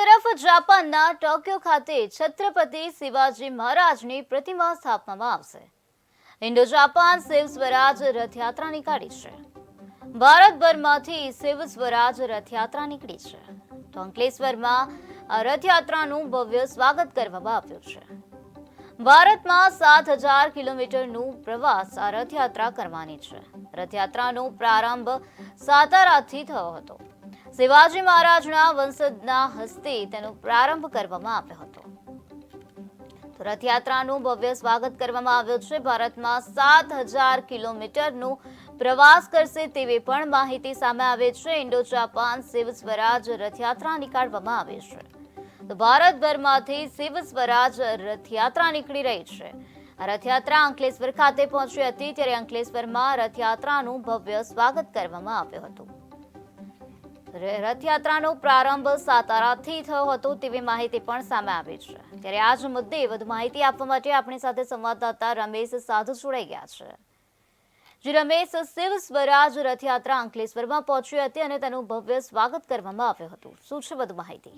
તરફ જાપાનના ટોક્યો ખાતે છત્રપતિ શિવાજી મહારાજની પ્રતિમા સ્થાપવામાં આવશે। ઇન્ડો જાપાન શિવ સ્વરાજ રથયાત્રા નીકળી છે। ભારતભરમાંથી શિવ સ્વરાજ રથયાત્રા નીકળી છે તો અંકલેશ્વરમાં આ રથયાત્રાનું ભવ્ય સ્વાગત કરવામાં આવ્યું છે। ભારતમાં 7000 કિલોમીટરનું પ્રવાસ આ રથયાત્રા કરવાની છે। રથયાત્રાનો પ્રારંભ સાતારાથી થયો હતો। શિવાજી મહારાજના વંશજના હસ્તે તેનો પ્રારંભ કરવામાં આવ્યો હતો। તો રથયાત્રાનું ભવ્ય સ્વાગત કરવામાં આવ્યું છે। ભારતમાં 7000 કિલોમીટરનું પ્રવાસ કરશે તેવી પણ માહિતી સામે આવે છે। ઇન્ડો જાપાન શિવ સ્વરાજ રથયાત્રા નીકાળવામાં આવી છે તો ભારતભરમાંથી શિવ સ્વરાજ રથયાત્રા નીકળી રહી છે। આ રથયાત્રા અંકલેશ્વર ખાતે પહોંચી હતી ત્યારે અંકલેશ્વરમાં રથયાત્રાનું ભવ્ય સ્વાગત કરવામાં આવ્યું હતું। રથયાત્રાનો પ્રારંભ સાતારાથી થયો હતો તેવી માહિતી પણ સામે આવી છે। ત્યારે આ જ મુદ્દે વધુ માહિતી આપવા માટે આપણી સાથે સંવાદદાતા રમેશ સાધુ જોડાઈ ગયા છે। જે રમેશ, શિવ સ્વરાજ રથયાત્રા અંકલેશ્વરમાં પહોંચી હતી અને તેનું ભવ્ય સ્વાગત કરવામાં આવ્યું હતું, શું છે વધુ માહિતી?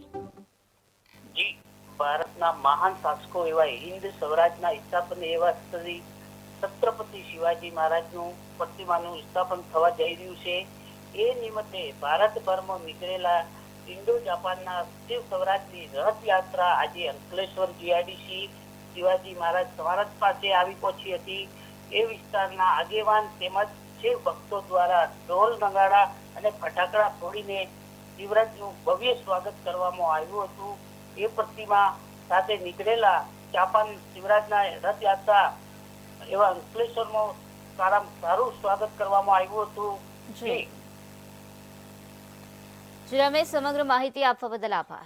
જી, ભારતના મહાન શાસકો એવા હિન્દ સ્વરાજના સ્થાપન એવા શ્રી છત્રપતિ શિવાજી મહારાજનું પ્રતિમાનું સ્થાપન થવા જઈ રહ્યું છે। એ નિમિત્તે ભારતભરમાં નીકળેલા ઇન્ડો જાપાનના શિવ સ્વરાજની રથયાત્રા આજે અંકલેશ્વર જીઆઈડીસી શિવાજી મહારાજ સ્મારક પાસે આવી પહોંચી હતી। એ વિસ્તારના આગેવાન તેમજ શિવ ભક્તો દ્વારા ઢોલ નગાડા અને ફટાકડા ફોડીને શિવરાજનું ભવ્ય સ્વાગત કરવામાં આવ્યું હતું। એ પ્રતિમા સાથે નીકળેલા જાપાન શિવરાજના રથયાત્રા એવા અંકલેશ્વરમાં સારું સ્વાગત કરવામાં આવ્યું હતું। જી રમેશ, સમગ્ર માહિતી આપવા બદલ આભાર।